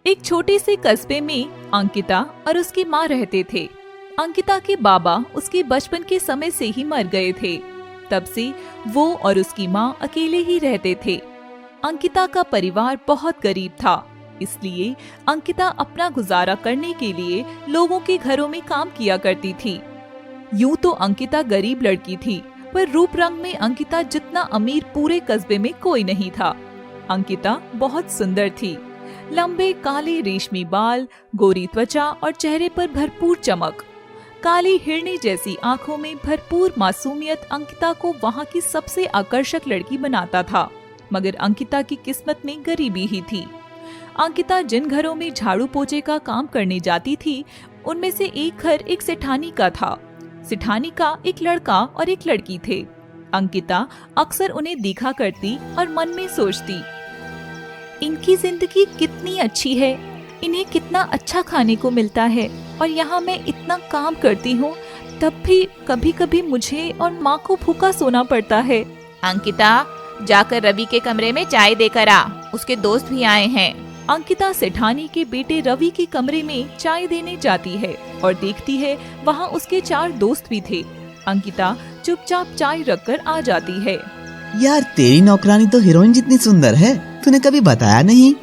एक छोटे से कस्बे में अंकिता और उसकी माँ रहते थे। अंकिता के बाबा उसके बचपन के समय से ही मर गए थे। तब से वो और उसकी माँ अकेले ही रहते थे। अंकिता का परिवार बहुत गरीब था, इसलिए अंकिता अपना गुजारा करने के लिए लोगों के घरों में काम किया करती थी। यूं तो अंकिता गरीब लड़की थी, पर रूप रंग में अंकिता जितना अमीर पूरे कस्बे में कोई नहीं था। अंकिता बहुत सुंदर थी। लंबे काले रेशमी बाल, गोरी त्वचा और चेहरे पर भरपूर चमक। काली हिरनी जैसी आंखों में भरपूर मासूमियत अंकिता को वहां की सबसे आकर्षक लड़की बनाता था। मगर अंकिता की किस्मत में गरीबी ही थी। अंकिता जिन घरों में झाड़ू पोछे का काम करने जाती थी, उनमें से एक घर एक सेठानी का था। सेठानी का एक लड़का और एक लड़की थे। अंकिता अक्सर उन्हें देखा करती और मन में सोचती, इनकी जिंदगी कितनी अच्छी है, इन्हें कितना अच्छा खाने को मिलता है और यहाँ मैं इतना काम करती हूँ, तब भी कभी कभी मुझे और माँ को भूखा सोना पड़ता है। अंकिता, जाकर रवि के कमरे में चाय देकर आ, उसके दोस्त भी आए हैं। अंकिता सेठानी के बेटे रवि के कमरे में चाय देने जाती है और देखती है वहाँ उसके 4 दोस्त भी थे। अंकिता चुपचाप चाय रखकर आ जाती है। यार, तेरी नौकरानी तो हीरोइन जितनी सुंदर है, तूने कभी बताया नहीं।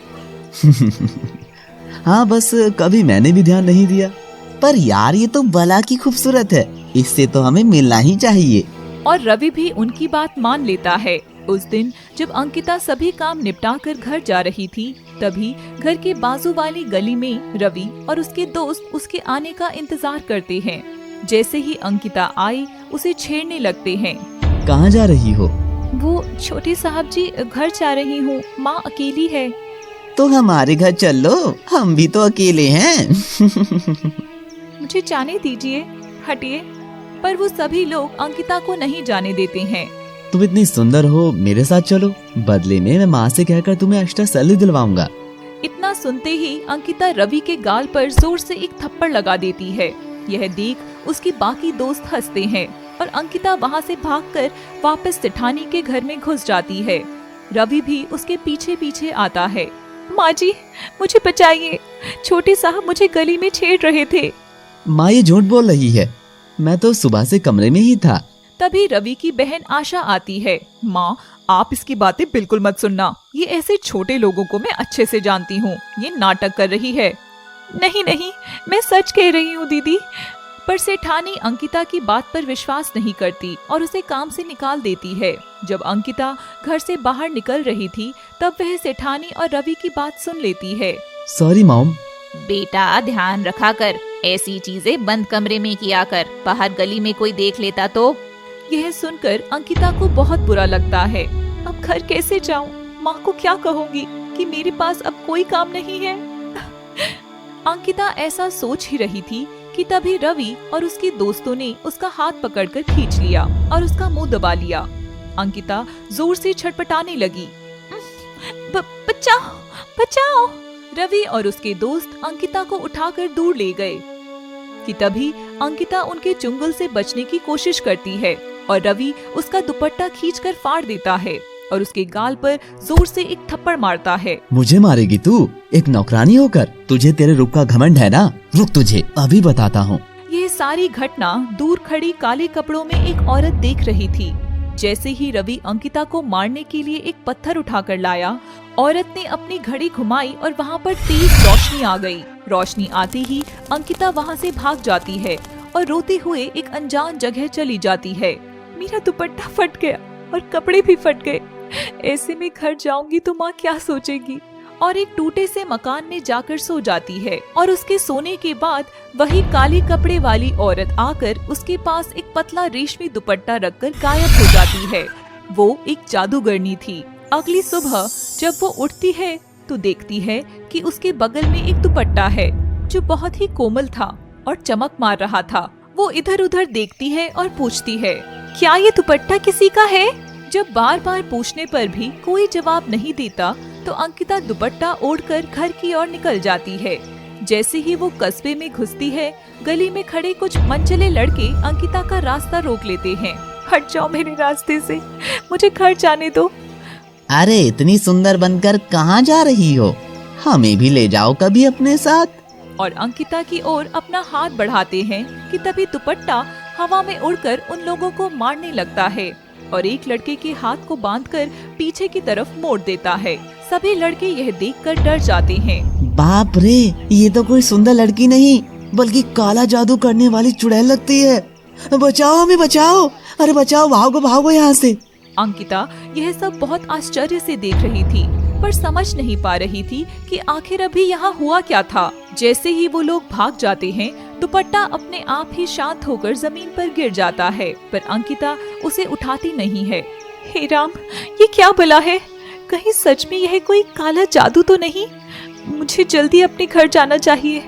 हाँ, बस कभी मैंने भी ध्यान नहीं दिया। पर यार, ये तो बला की खूबसूरत है, इससे तो हमें मिलना ही चाहिए। और रवि भी उनकी बात मान लेता है। उस दिन जब अंकिता सभी काम निपटाकर घर जा रही थी, तभी घर के बाजू वाली गली में रवि और उसके दोस्त उसके आने का इंतजार करते हैं। जैसे ही अंकिता आई, उसे छेड़ने लगते हैं। कहाँ जा रही हो? वो छोटे साहब जी, घर जा रही हूँ, माँ अकेली है। तो हमारे घर चल लो, हम भी तो अकेले हैं। मुझे जाने दीजिए, हटिए। पर वो सभी लोग अंकिता को नहीं जाने देते हैं। तुम इतनी सुंदर हो, मेरे साथ चलो, बदले में मैं माँ से कहकर तुम्हें अष्टसिद्धि दिलवाऊंगा। इतना सुनते ही अंकिता रवि के गाल पर जोर से एक थप्पड़ लगा देती है। यह देख उसके बाकी दोस्त हंसते हैं और अंकिता वहाँ से भागकर वापस सेठानी के घर में घुस जाती है। रवि भी उसके पीछे पीछे आता है। माँ जी, मुझे बचाइए, छोटे साहब मुझे गली में छेड़ रहे थे। माँ, ये झूठ बोल रही है, मैं तो सुबह से कमरे में ही था। तभी रवि की बहन आशा आती है। माँ, आप इसकी बातें बिल्कुल मत सुनना, ये ऐसे छोटे लोगों को मैं अच्छे से जानती हूँ, ये नाटक कर रही है। नहीं नहीं, मैं सच कह रही हूँ दीदी। पर सेठानी अंकिता की बात पर विश्वास नहीं करती और उसे काम से निकाल देती है। जब अंकिता घर से बाहर निकल रही थी, तब वह सेठानी और रवि की बात सुन लेती है। Sorry mom. बेटा, ध्यान रखा कर, ऐसी चीजें बंद कमरे में किया कर, बाहर गली में कोई देख लेता तो। यह सुनकर अंकिता को बहुत बुरा लगता है। अब घर कैसे जाऊं? माँ को क्या कहूँगी कि मेरे पास अब कोई काम नहीं है? अंकिता ऐसा सोच ही रही थी कि तभी रवि और उसके दोस्तों ने उसका हाथ पकड़कर खींच लिया और उसका मुंह दबा लिया। अंकिता जोर से छटपटाने लगी। बचाओ, बचाओ! रवि और उसके दोस्त अंकिता को उठाकर दूर ले गए कि तभी अंकिता उनके चुंगल से बचने की कोशिश करती है और रवि उसका दुपट्टा खींचकर फाड़ देता है और उसके गाल पर जोर से एक थप्पड़ मारता है। मुझे मारेगी तू, एक नौकरानी होकर? तुझे तेरे रूप का घमंड है ना? रुक, तुझे अभी बताता हूँ। ये सारी घटना दूर खड़ी काले कपड़ों में एक औरत देख रही थी। जैसे ही रवि अंकिता को मारने के लिए एक पत्थर उठाकर लाया, औरत ने अपनी घड़ी घुमाई और वहाँ पर तेज रोशनी आ गई। रोशनी आते ही अंकिता वहाँ से भाग जाती है और रोते हुए एक अनजान जगह चली जाती है। मेरा दुपट्टा फट गया और कपड़े भी फट गए, ऐसे में घर जाऊंगी तो माँ क्या सोचेगी? और एक टूटे से मकान में जाकर सो जाती है। और उसके सोने के बाद वही काले कपड़े वाली औरत आकर उसके पास एक पतला रेशमी दुपट्टा रखकर गायब हो जाती है। वो एक जादूगरनी थी। अगली सुबह जब वो उठती है तो देखती है कि उसके बगल में एक दुपट्टा है जो बहुत ही कोमल था और चमक मार रहा था। वो इधर उधर देखती है और पूछती है, क्या ये दुपट्टा किसी का है? जब बार बार पूछने पर भी कोई जवाब नहीं देता, तो अंकिता दुपट्टा ओढ़कर घर की ओर निकल जाती है। जैसे ही वो कस्बे में घुसती है, गली में खड़े कुछ मनचले लड़के अंकिता का रास्ता रोक लेते हैं। हट जाओ मेरे रास्ते से, मुझे घर जाने दो। अरे, इतनी सुंदर बनकर कहाँ जा रही हो? हमें भी ले जाओ कभी अपने साथ। और अंकिता की ओर अपना हाथ बढ़ाते हैं कि तभी दुपट्टा हवा में उड़कर उन लोगों को मारने लगता है और एक लड़के के हाथ को बांधकर पीछे की तरफ मोड़ देता है। सभी लड़के यह देखकर डर जाते हैं। बाप रे, ये तो कोई सुंदर लड़की नहीं बल्कि काला जादू करने वाली चुड़ैल लगती है। बचाओ, हमें बचाओ, अरे बचाओ, भागो भागो यहाँ से। अंकिता यह सब बहुत आश्चर्य से देख रही थी पर समझ नहीं पा रही थी कि आखिर अभी यहाँ हुआ क्या था। जैसे ही वो लोग भाग जाते हैं दुपट्टा अपने आप ही शांत होकर जमीन पर गिर जाता है पर अंकिता उसे उठाती नहीं है। हे राम, ये क्या भला है? कहीं सच में यह कोई काला जादू तो नहीं? मुझे जल्दी अपने घर जाना चाहिए।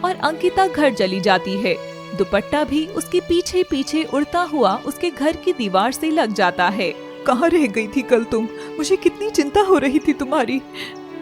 और अंकिता घर चली जाती है। दुपट्टा भी उसके पीछे पीछे उड़ता हुआ उसके घर की दीवार से लग जाता है। कहाँ रह गई थी कल तुम? मुझे कितनी चिंता हो रही थी तुम्हारी।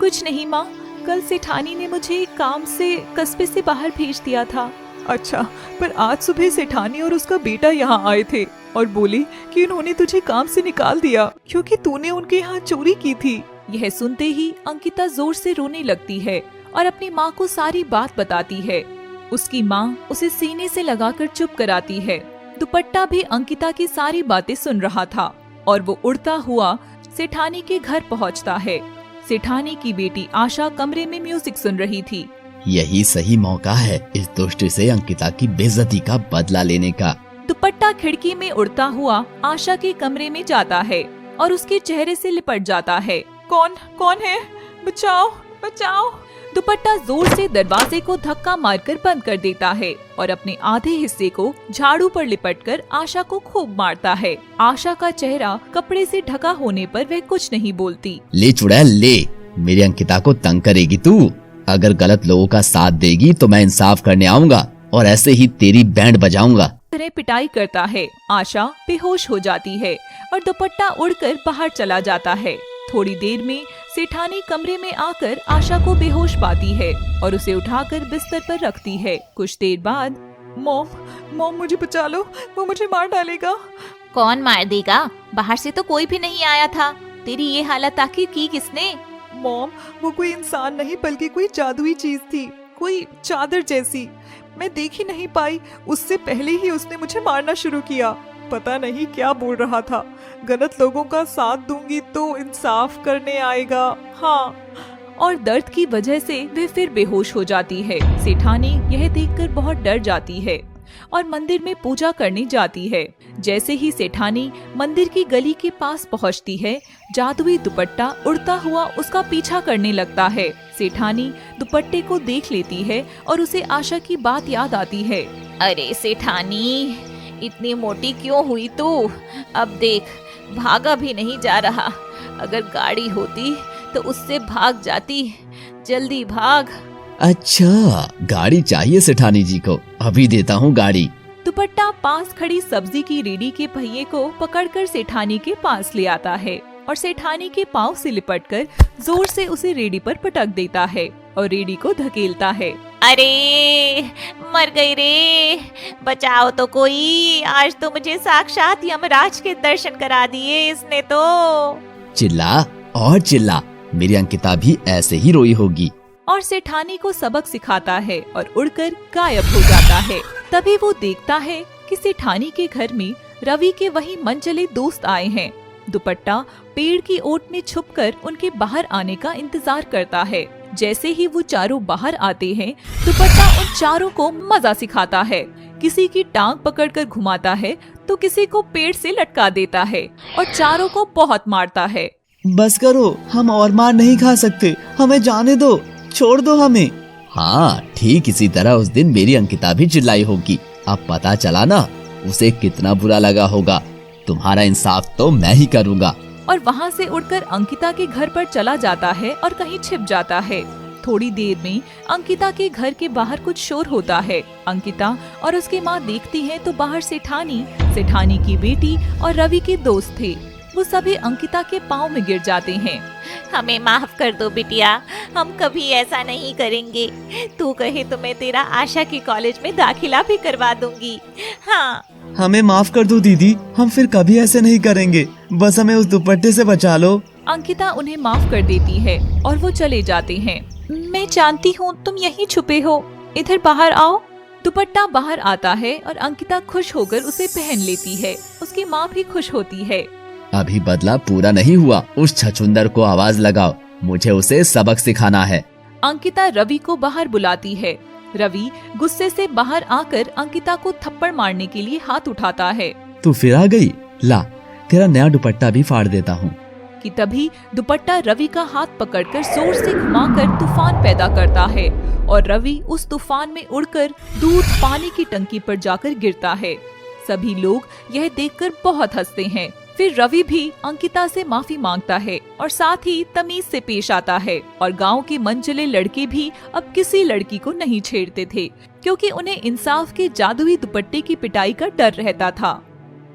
कुछ नहीं माँ, कल सेठानी ने मुझे काम से कस्बे से बाहर भेज दिया था। अच्छा, पर आज सुबह सेठानी और उसका बेटा यहाँ आए थे और बोले कि उन्होंने तुझे काम से निकाल दिया क्योंकि तूने उनके यहाँ चोरी की थी। यह सुनते ही अंकिता जोर से रोने लगती है और अपनी माँ को सारी बात बताती है। उसकी माँ उसे सीने से लगाकर चुप कराती है। दुपट्टा भी अंकिता की सारी बातें सुन रहा था और वो उड़ता हुआ सेठानी के घर पहुँचता है। सेठानी की बेटी आशा कमरे में म्यूजिक सुन रही थी। यही सही मौका है इस दुष्ट से अंकिता की बेइज्जती का बदला लेने का। दुपट्टा खिड़की में उड़ता हुआ आशा के कमरे में जाता है और उसके चेहरे से लिपट जाता है। कौन है? बचाओ, बचाओ। दुपट्टा जोर से दरवाजे को धक्का मारकर बंद कर देता है और अपने आधे हिस्से को झाड़ू पर लिपटकर आशा को खूब मारता है। आशा का चेहरा कपड़े से ढका होने पर वह कुछ नहीं बोलती। ले चुड़ैल ले, मेरी अंकिता को तंग करेगी तू। अगर गलत लोगों का साथ देगी तो मैं इंसाफ करने आऊंगा और ऐसे ही तेरी बैंड बजाऊंगा। तरह पिटाई करता है। आशा बेहोश हो जाती है और दुपट्टा उड़कर बाहर चला जाता है। थोड़ी देर में सेठानी कमरे में आकर आशा को बेहोश पाती है और उसे उठाकर बिस्तर पर रखती है। कुछ देर बाद, मॉम मुझे बचा लो, वो मुझे मार डालेगा। कौन मार देगा? बाहर से तो कोई भी नहीं आया था। तेरी ये हालत आखिर की किसने? मॉम, वो कोई इंसान नहीं बल्कि कोई जादुई चीज थी, कोई चादर जैसी। मैं देख ही नहीं पाई, उससे पहले ही उसने मुझे मारना शुरू किया। पता नहीं क्या बोल रहा था, गलत लोगों का साथ दूंगी तो इंसाफ करने आएगा। हाँ। और दर्द की वजह से वह फिर बेहोश हो जाती है। सेठानी यह देखकर बहुत डर जाती है और मंदिर में पूजा करने जाती है। जैसे ही सेठानी मंदिर की गली के पास पहुंचती है, जादुई दुपट्टा उड़ता हुआ उसका पीछा करने लगता है। सेठानी दुपट्टे को देख लेती है और उसे आशा की बात याद आती है। अरे सेठानी, इतनी मोटी क्यों हुई तू? अब देख, भागा भी नहीं जा रहा। अगर गाड़ी होती तो उससे भाग जाती। जल्दी भाग। अच्छा, गाड़ी चाहिए सेठानी जी को? अभी देता हूँ गाड़ी। दुपट्टा पास खड़ी सब्जी की रेडी के पहिए को पकड़कर सेठानी के पास ले आता है और सेठानी के पाँव से लिपटकर जोर से उसे रेडी पर पटक देता है और रेडी को धकेलता है। अरे मर गई रे, बचाओ तो कोई। आज तो मुझे साक्षात यमराज के दर्शन करा दिए इसने तो। चिल्ला और चिल्ला, मेरी अंकिता भी ऐसे ही रोई होगी। और सेठानी को सबक सिखाता है और उड़कर गायब हो जाता है। तभी वो देखता है कि सेठानी के घर में रवि के वही मनचले दोस्त आए हैं। दुपट्टा पेड़ की ओट में छुपकर उनके बाहर आने का इंतजार करता है। जैसे ही वो चारों बाहर आते हैं, दुपट्टा उन चारों को मजा सिखाता है। किसी की टांग पकड़कर घुमाता है तो किसी को पेड़ से लटका देता है और चारों को बहुत मारता है। बस करो, हम और मार नहीं खा सकते, हमें जाने दो, छोड़ दो हमें। हाँ, ठीक इसी तरह उस दिन मेरी अंकिता भी चिल्लाई होगी। अब पता चला ना उसे कितना बुरा लगा होगा। तुम्हारा इंसाफ तो मैं ही करूँगा। और वहाँ से उड़कर अंकिता के घर पर चला जाता है और कहीं छिप जाता है। थोड़ी देर में अंकिता के घर के बाहर कुछ शोर होता है। अंकिता और उसकी माँ देखती हैं तो बाहर सेठानी की बेटी और रवि के दोस्त थे। वो सभी अंकिता के पाँव में गिर जाते हैं। हमें माफ कर दो बिटिया, हम कभी ऐसा नहीं करेंगे। तू कहे तो मैं तेरा आशा के कॉलेज में दाखिला भी करवा दूंगी। हाँ, हमें माफ कर दो दीदी, हम फिर कभी ऐसे नहीं करेंगे। बस हमें उस दुपट्टे से बचा लो। अंकिता उन्हें माफ कर देती है और वो चले जाते हैं। मैं जानती हूँ तुम यहीं छुपे हो, इधर बाहर आओ। दुपट्टा बाहर आता है और अंकिता खुश होकर उसे पहन लेती है। उसकी माँ भी खुश होती है। अभी बदला पूरा नहीं हुआ, उस छछूंदर को आवाज लगाओ, मुझे उसे सबक सिखाना है। अंकिता रवि को बाहर बुलाती है। रवि गुस्से से बाहर आकर अंकिता को थप्पड़ मारने के लिए हाथ उठाता है तू फिर आ गई, ला तेरा नया दुपट्टा भी फाड़ देता हूँ। कि तभी दुपट्टा रवि का हाथ पकड़कर जोर से घुमाकर तूफान पैदा करता है और रवि उस तूफान में उड़कर दूर पानी की टंकी पर जाकर गिरता है। सभी लोग यह देखकर बहुत हंसते हैं। फिर रवि भी अंकिता से माफी मांगता है और साथ ही तमीज से पेश आता है और गांव के मनचले लड़के भी अब किसी लड़की को नहीं छेड़ते थे, क्योंकि उन्हें इंसाफ के जादुई दुपट्टे की पिटाई का डर रहता था।